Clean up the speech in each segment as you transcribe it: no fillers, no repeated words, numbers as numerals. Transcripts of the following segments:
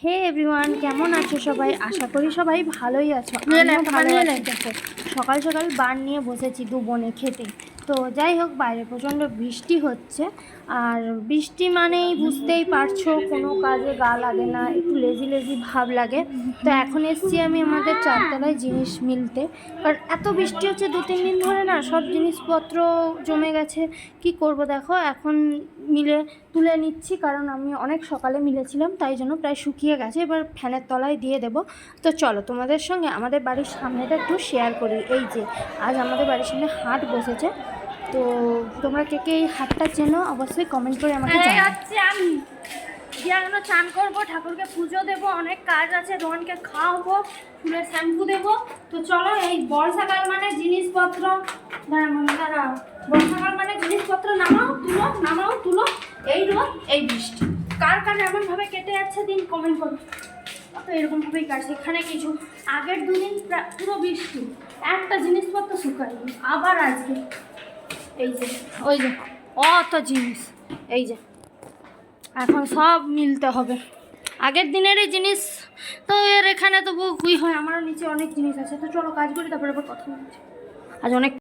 হে everyone, কেমন আছো সবাই? আশা করি সবাই ভালোই আছো। আমিও ভালো আছি। দেখো সকাল সকাল বার নিয়ে বসেছি দু বোনে খেতে। তো যাই হোক, বাইরে প্রচণ্ড বৃষ্টি হচ্ছে, আর বৃষ্টি মানেই বুঝতেই পারছো কোনো কাজে গা লাগে না, একটু লেজি লেজি ভাব লাগে। তো এখন এসছি আমি আমাদের চারতলায় জিনিস মিলতে, কারণ এত বৃষ্টি হচ্ছে 2-3 দিন ধরে না, সব জিনিসপত্র জমে গেছে। কি করব দেখো, এখন মিলে তুলে নিচ্ছি, কারণ আমি অনেক সকালে মিলেছিলাম, তাই জন্য প্রায় শুকিয়ে গেছে। এবার ফ্যানের তলায় দিয়ে দেবো। তো চলো তোমাদের সঙ্গে আমাদের বাড়ির সামনেটা একটু শেয়ার করি। এই যে আজ আমাদের বাড়ির সামনে হাট বসেছে, তো তোমরা কে কে এই হাটটা চেনো অবশ্যই কমেন্ট করে আমাকে জানাচ্ছি। আমি এখন চান করবো, ঠাকুরকে পুজো দেবো, অনেক কাজ আছে, রোহনকে খাওয়াবো, ফুলের শ্যাম্পু দেবো। তো চলো, এই বর্ষাকাল মানে জিনিসপত্র, দাঁড়া বর্ষাকাল মানে জিনিসপত্র নামাও তুলো। এই রোদ, এই বৃষ্টি, কার কার এমনভাবে কেটে যাচ্ছে দিন কমেন্ট করো। তো এরকমভাবেই কাটছে। এখানে কিছু আগের 2 দিন পুরো বৃষ্টি, একটা জিনিসপত্র শুকায়নি, আবার আজকে এই যে ওই যে অত জিনিস, এই যে এখন সব মিলতে হবে। আগের দিনেরই জিনিস তো এর এখানে তো বুকুই হয়, আমারও নিচে অনেক জিনিস আছে। তো চলো কাজ করি, তারপরে আবার কথা বলছি। আজ অনেক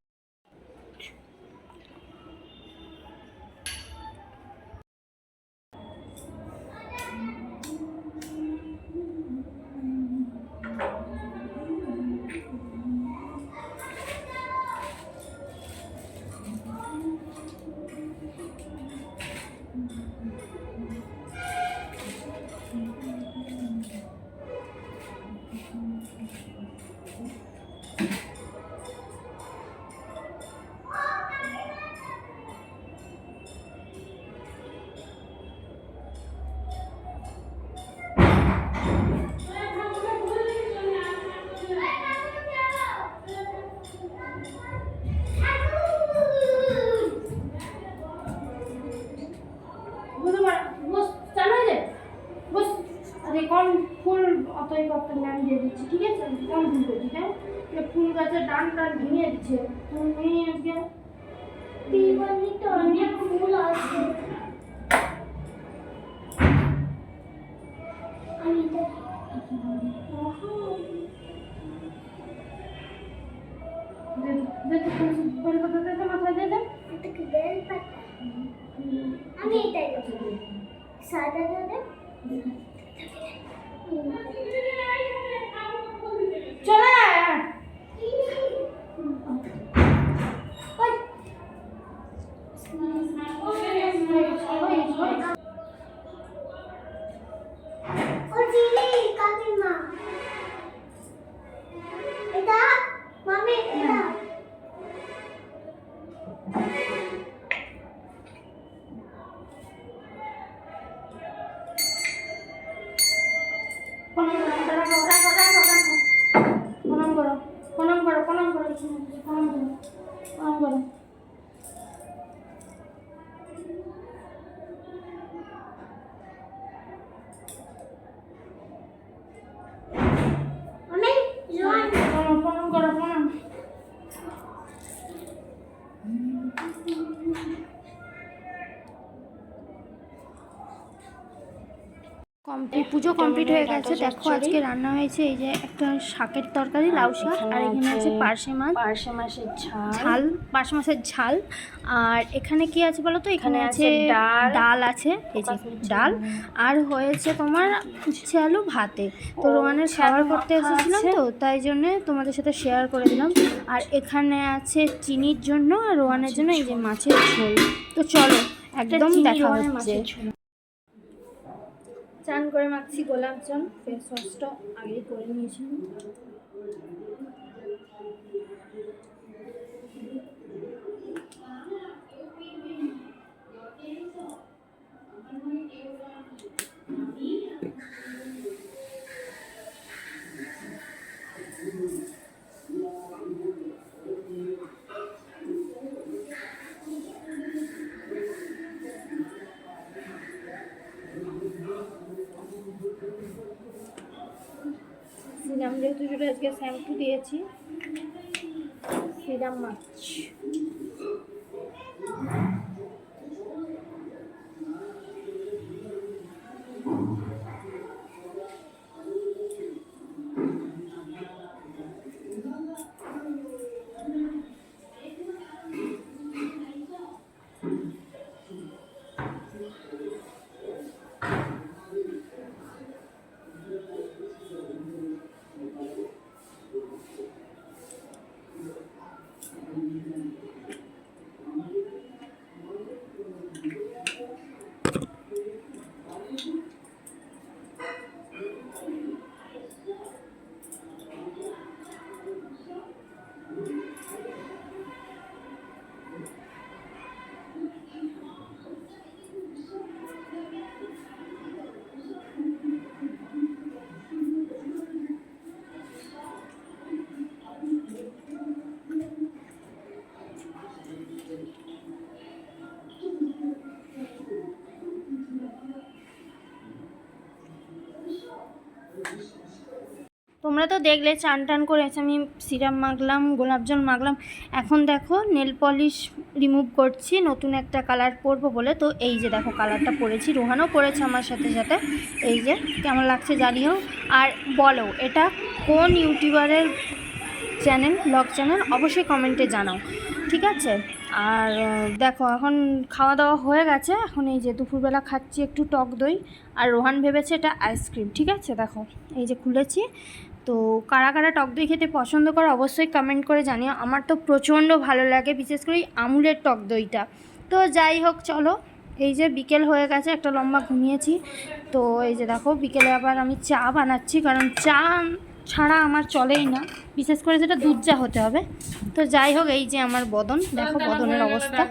কম ফুল অতই করতে নাম দিয়ে দিচ্ছি, ঠিক আছে? কম ফুল করছি, হ্যাঁ? ফুল গাছের ডান ভেঙে দিচ্ছে, ফুল ভেঙে আজকে দিওয়ালিতে অনেক ফুল আছে। আমি এটাই সাদা দাদা চলে কমপ্লিট, পুজো কমপ্লিট হয়ে গেছে। দেখো আজকে রান্না হয়েছে এই যে একটা শাকের তরকারি, লাউ শাক, আর এখানে আছে পার্শে মাছের ঝাল। আর এখানে কি আছে বলো তো? এখানে আছে ডাল আছে, এই যে ডাল, আর হয়েছে তোমার উচ্ছে আলু ভাতে। তো রোহানের খাবার করতে এসেছিলাম, তো তাই জন্য তোমাদের সাথে শেয়ার করে দিলাম। আর এখানে আছে চিনির জন্য আর রোহানের জন্য এই যে মাছের ঝোল। তো চলো একদম দেখা হচ্ছে। চান করে মাখছি গোলাপ জল, ফেস ওয়াশটা আগেই করে নিয়েছি। সিরাম যেহেতু সেটা আজকে শ্যাম্পু দিয়েছি, সিরাম মাখছি। তোমরা তো দেখলে চান টান করে এসে আমি সিরাম মাখলাম, গোলাপ জল মাখলাম। এখন দেখো নেল পলিশ রিমুভ করছি, নতুন একটা কালার পরবো বলে। তো এই যে দেখো কালারটা পরেছি, রোহানও পরেছে আমার সাথে সাথে। এই যে কেমন লাগছে জানিও, আর বলো এটা কোন ইউটিউবারের চ্যানেল, ব্লগ চ্যানেল, অবশ্যই কমেন্টে জানাও, ঠিক আছে। আর দেখো এখন খাওয়া দাওয়া হয়ে গেছে, এখন এই যে দুপুরবেলা খাচ্ছি একটু টক দই, আর রোহান ভেবেছে এটা আইসক্রিম, ঠিক আছে। দেখো এই যে খুলেছি। তো কারা কারা টক দই খেতে পছন্দ করে অবশ্যই কমেন্ট করে জানিও। আমার তো প্রচণ্ড ভালো লাগে, বিশেষ করে আমুলের টক দইটা। তো যাই হোক চলো, এই যে বিকেল হয়ে গেছে, একটা লম্বা ঘুমিয়েছি। তো এই যে দেখো বিকেলে আবার আমি চা বানাচ্ছি, কারণ চা ছাড়া আমার চলেই না, বিশেষ করে সেটা দুধ চা হতে হবে। তো যাই হোক এই যে আমার বদন, দেখো বদনের অবস্থা।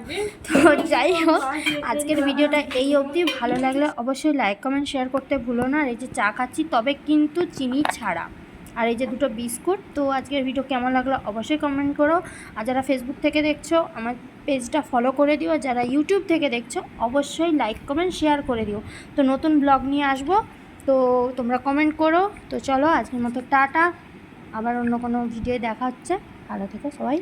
তো যাই হোক আজকের ভিডিওটা এই অবধি। ভালো লাগলে অবশ্যই লাইক কমেন্ট শেয়ার করতে ভুলো না। আর এই যে চা খাচ্ছি, তবে কিন্তু চিনি ছাড়া, আর এই যে দুটো বিস্কুট। তো আজকের ভিডিও কেমন লাগলো অবশ্যই কমেন্ট করো। আর যারা ফেসবুক থেকে দেখছো আমার পেজটা ফলো করে দিও, যারা ইউটিউব থেকে দেখছো অবশ্যই লাইক কমেন্ট শেয়ার করে দিও। তো নতুন ব্লগ নিয়ে আসবো, তো তোমরা কমেন্ট করো। তো চলো আজকের মতো টাটা, আবার অন্য কোনো ভিডিও দেখা হচ্ছে। ভালো থেকো সবাই।